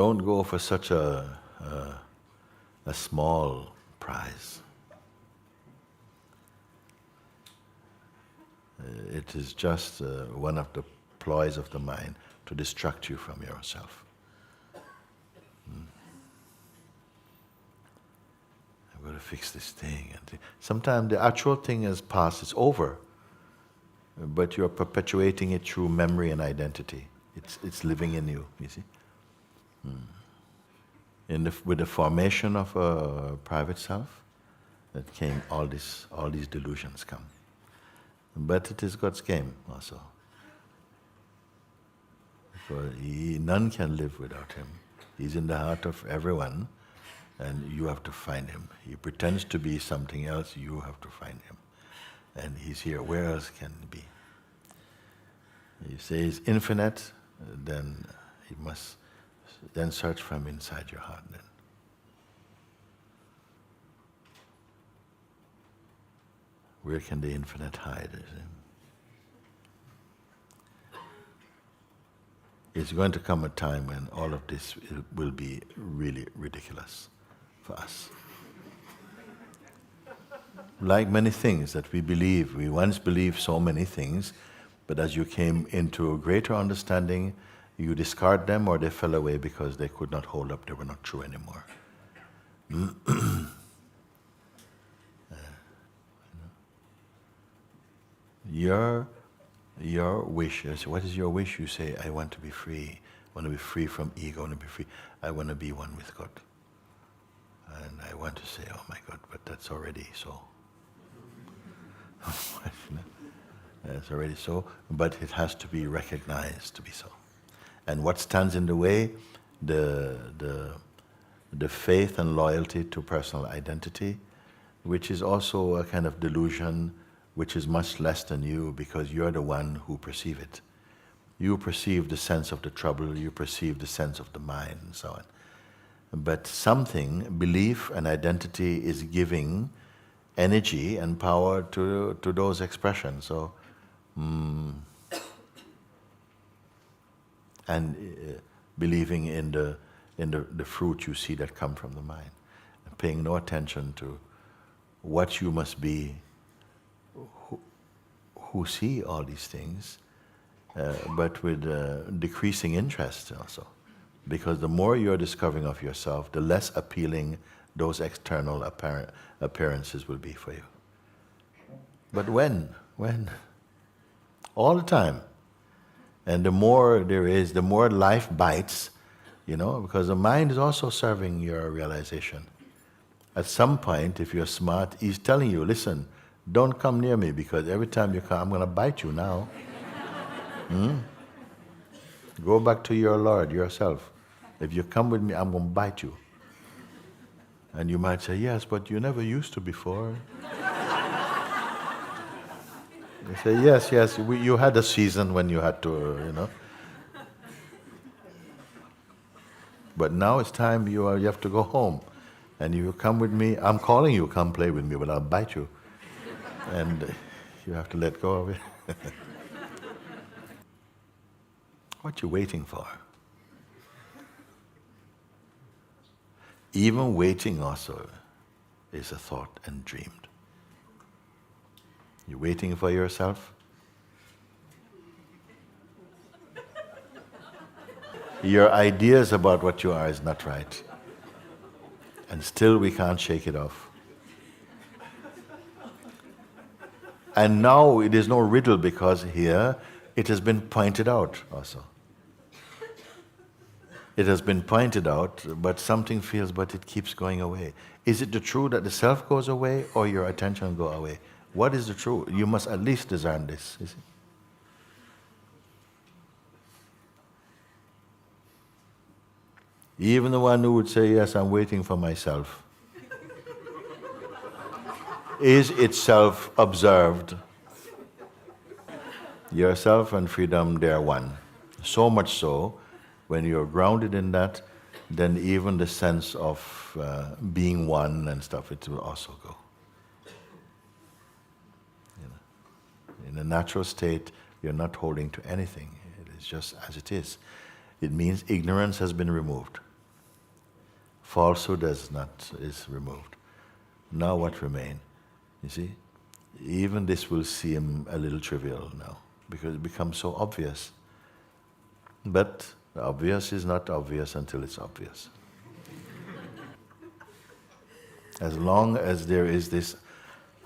don't go for such a small prize. It is just one of the ploys of the mind to distract you from yourself. I've got to fix this thing. Sometimes the actual thing has passed, it's over, but you're perpetuating it through memory and identity. It's living in you, you see. With the formation of a private self, that came all these delusions come. But it is God's game also. For none can live without Him. He's in the heart of everyone, and you have to find Him. He pretends to be something else, you have to find Him. And He's here. Where else can He be? You say He's infinite, then He must then search from inside your heart then. Where can the infinite hide? It's going to come a time when all of this will be really ridiculous for us. Like many things that we believe, we once believed so many things, but as you came into a greater understanding, you discard them or they fell away because they could not hold up, they were not true anymore. Your wish is, what is your wish? You say, I want to be free. I want to be free from ego, I want to be free. I want to be one with God. And I want to say, oh my God, but that's already so. It's already so, but it has to be recognized to be so. And what stands in the way? The faith and loyalty to personal identity, which is also a kind of delusion which is much less than you because you're the one who perceive it. You perceive the sense of the trouble, you perceive the sense of the mind and so on. But something, belief and identity is giving energy and power to those expressions. So, and believing in the fruit you see that come from the mind, and paying no attention to what you must be, who see all these things, but with decreasing interest also. Because the more you're discovering of yourself, the less appealing those external appearances will be for you. But when? All the time. And the more there is, the more life bites, because the mind is also serving your realization. At some point, if you're smart, he's telling you, listen, don't come near me because every time you come, I'm going to bite you now. Go back to your Lord, yourself. If you come with me, I'm going to bite you. And you might say, yes, but you never used to before. You say, yes, you had a season when you had to, But now it's time you have to go home. And you come with me, I'm calling you, come play with me, but I'll bite you. And you have to let go of it. What you waiting for? Even waiting also is a thought and dreamed. You waiting for yourself? Your ideas about what you are is not right. And still we can't shake it off. And now it is no riddle because here it has been pointed out also. It has been pointed out, but something feels, but it keeps going away. Is it the truth that the self goes away or your attention go away? What is the truth? You must at least discern this. You see? Even the one who would say, yes, I'm waiting for myself, is itself observed. Yourself and freedom, they are one. So much so, when you're grounded in that, then even the sense of being one and stuff, it will also go. In a natural state, you're not holding to anything. It is just as it is. It means ignorance has been removed. Falsehood is removed. Now what remains? You see? Even this will seem a little trivial now, because it becomes so obvious. But the obvious is not obvious until it's obvious. As long as there is this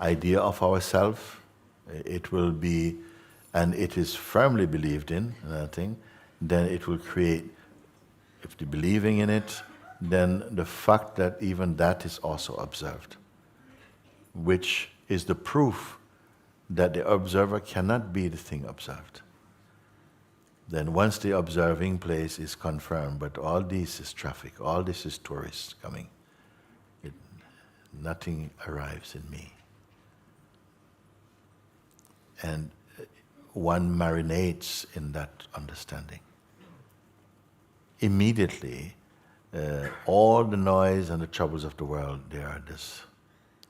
idea of ourself, it will be, and it is firmly believed in, then it will create, if you're believing in it, then the fact that even that is also observed, which is the proof that the observer cannot be the thing observed. Then once the observing place is confirmed, but all this is traffic, all this is tourists coming, nothing arrives in me. And one marinates in that understanding. Immediately, all the noise and the troubles of the world, they are just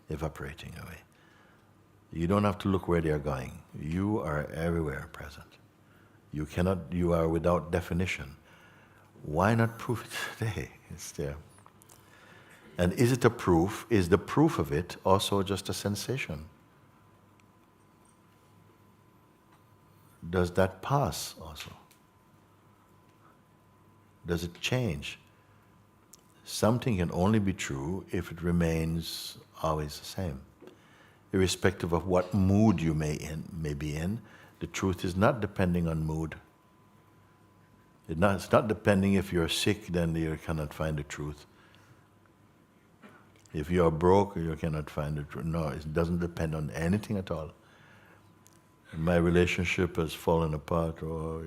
evaporating away. You don't have to look where they are going. You are everywhere present. You are without definition. Why not prove it today? It's there. And is it a proof? Is the proof of it also just a sensation? Does that pass also? Does it change? Something can only be true if it remains always the same. Irrespective of what mood you may be in, the truth is not depending on mood. It's not depending if you're sick, then you cannot find the truth. If you are broke, you cannot find the truth. No, it doesn't depend on anything at all. My relationship has fallen apart, or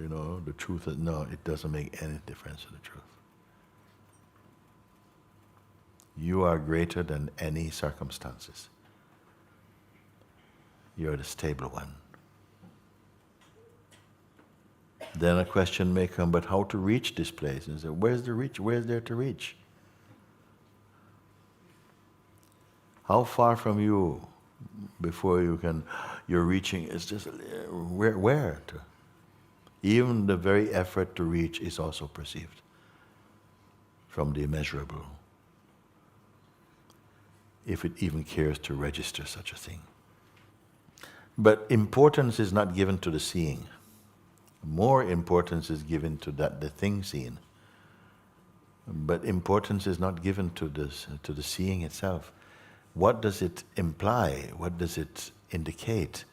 the truth is, no, it doesn't make any difference to the truth. You are greater than any circumstances. You're the stable one. Then a question may come, but how to reach this place? And say, where's the reach? Where's there to reach? How far from you before you're reaching? It's just where to? Even the very effort to reach is also perceived from the immeasurable, if it even cares to register such a thing. But importance is not given to the seeing. More importance is given to the thing seen. But importance is not given to the seeing itself. What does it imply? What does it indicate?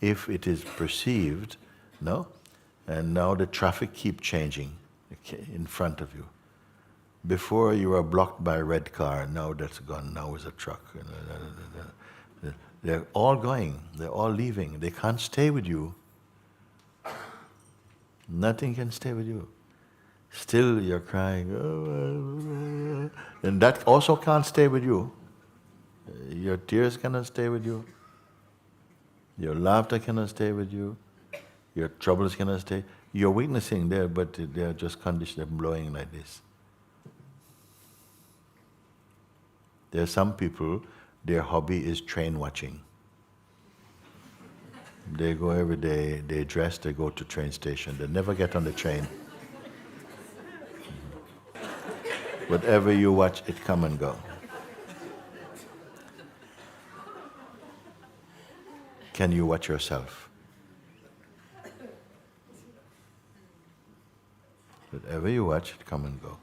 If it is perceived, no? And now the traffic keeps changing in front of you. Before you were blocked by a red car, now that's gone, now is a truck. They're all going, they're all leaving. They can't stay with you. Nothing can stay with you. Still you're crying, and that also can't stay with you. Your tears cannot stay with you. Your laughter cannot stay with you. Your troubles cannot stay. You're witnessing there, but they are just conditioned, they're blowing like this. There are some people, their hobby is train watching. They go every day, they dress, they go to train station. They never get on the train. Whatever you watch, it come and go. Can you watch yourself? Whatever you watch, it come and go.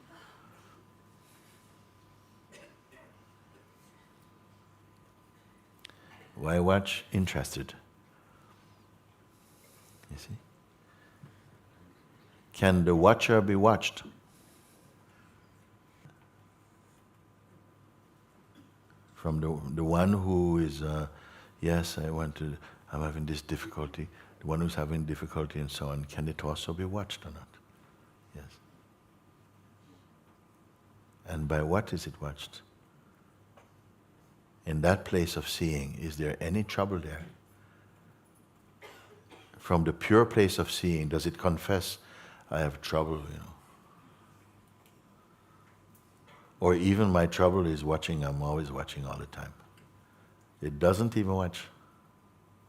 Why watch? Interested. You see? Can the watcher be watched? From the one who is, yes, I'm having this difficulty, the one who's having difficulty and so on, can it also be watched or not? Yes. And by what is it watched? In that place of seeing, is there any trouble there? From the pure place of seeing, does it confess, I have trouble, Or even my trouble is watching, I'm always watching all the time. It doesn't even watch.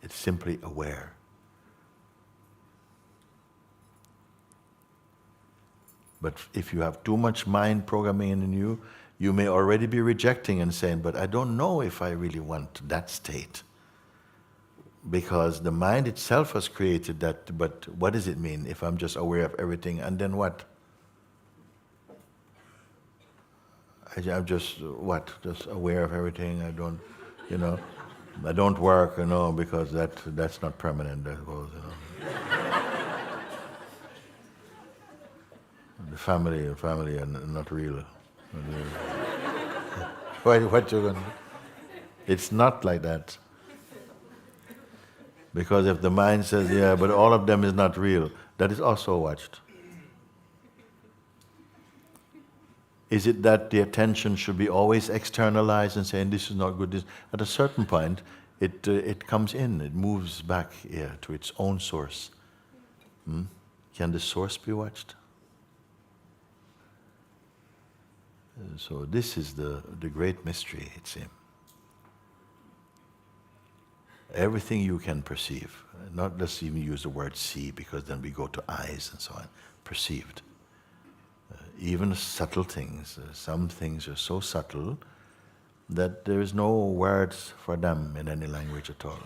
It's simply aware. But if you have too much mind programming in you, You may already be rejecting and saying, but I don't know if I really want that state. Because the mind itself has created that, but what does it mean if I'm just aware of everything, and then what? I'm just, what? Just aware of everything, I don't, I don't work, because that's not permanent, I suppose, The family are not real. What you going to do? It's not like that. Because if the mind says, yeah, but all of them is not real, that is also watched. Is it that the attention should be always externalized and saying this is not good? This, at a certain point, it comes in, it moves back here to its own source. Can the source be watched? So this is the great mystery, it seems. Everything you can perceive, not just even use the word see, because then we go to eyes and so on, perceived. Even subtle things, some things are so subtle that there is no words for them in any language at all.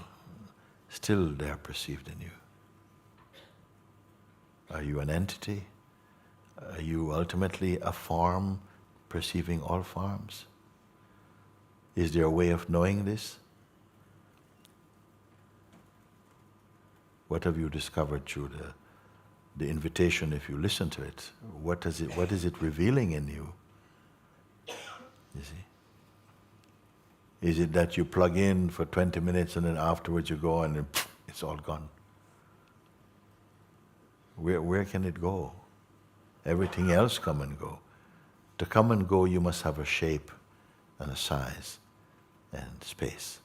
Still they are perceived in you. Are you an entity? Are you ultimately a form perceiving all forms? Is there a way of knowing this? What have you discovered through the invitation if you listen to it? What is it revealing in you? You see? Is it that you plug in for 20 minutes and then afterwards you go and then it's all gone? Where can it go? Everything else come and go. To come and go, you must have a shape and a size and space.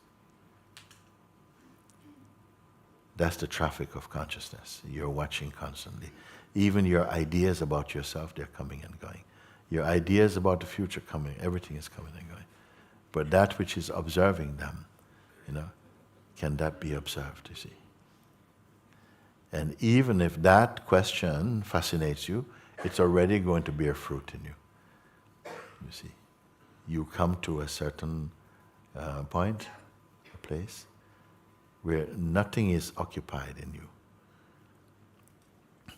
That's the traffic of consciousness. You're watching constantly. Even your ideas about yourself, they're coming and going. Your ideas about the future coming, everything is coming and going. But that which is observing them, can that be observed, you see? And even if that question fascinates you, it's already going to bear fruit in you. You see? You come to a certain point, a place, where nothing is occupied in you.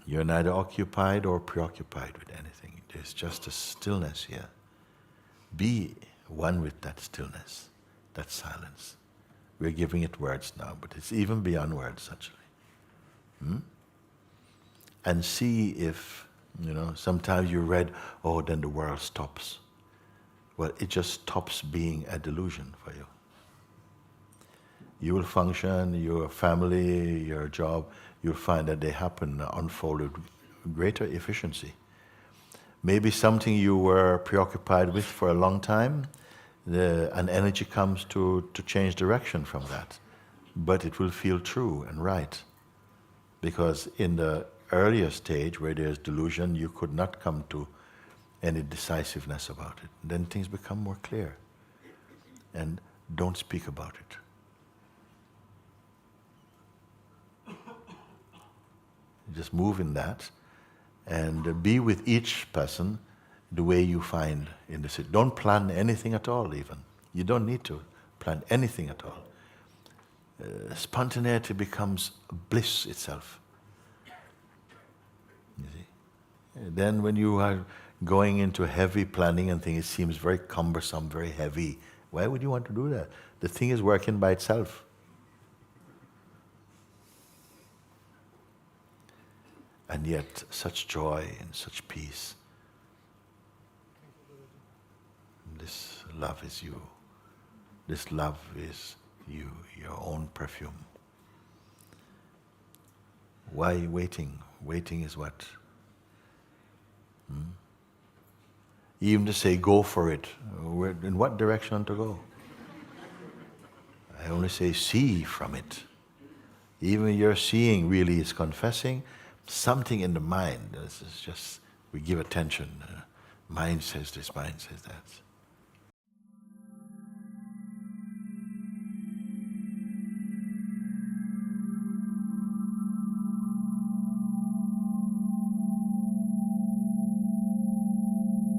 You're neither occupied or preoccupied with anything. There's just a stillness here. Be one with that stillness, that silence. We're giving it words now, but it's even beyond words, actually. And see if, sometimes you read, oh, then the world stops. Well, it just stops being a delusion for you. You will function, your family, your job, you'll find that they happen, unfold with greater efficiency. Maybe something you were preoccupied with for a long time, an energy comes to change direction from that. But it will feel true and right. Because in the earlier stage where there's delusion, you could not come to any decisiveness about it. Then things become more clear. And don't speak about it. Just move in that and be with each person the way you find in the city. Don't plan anything at all even. You don't need to plan anything at all. Spontaneity becomes bliss itself. You see? Then when you are going into heavy planning and things, it seems very cumbersome, very heavy. Why would you want to do that? The thing is working by itself. And yet, such joy and such peace. This love is you. This love is you, your own perfume. Why waiting? Waiting is what? Even to say, go for it. In what direction to go? I only say, see from it. Even your seeing really is confessing something in the mind. This is just, we give attention. Mind says this, mind says that.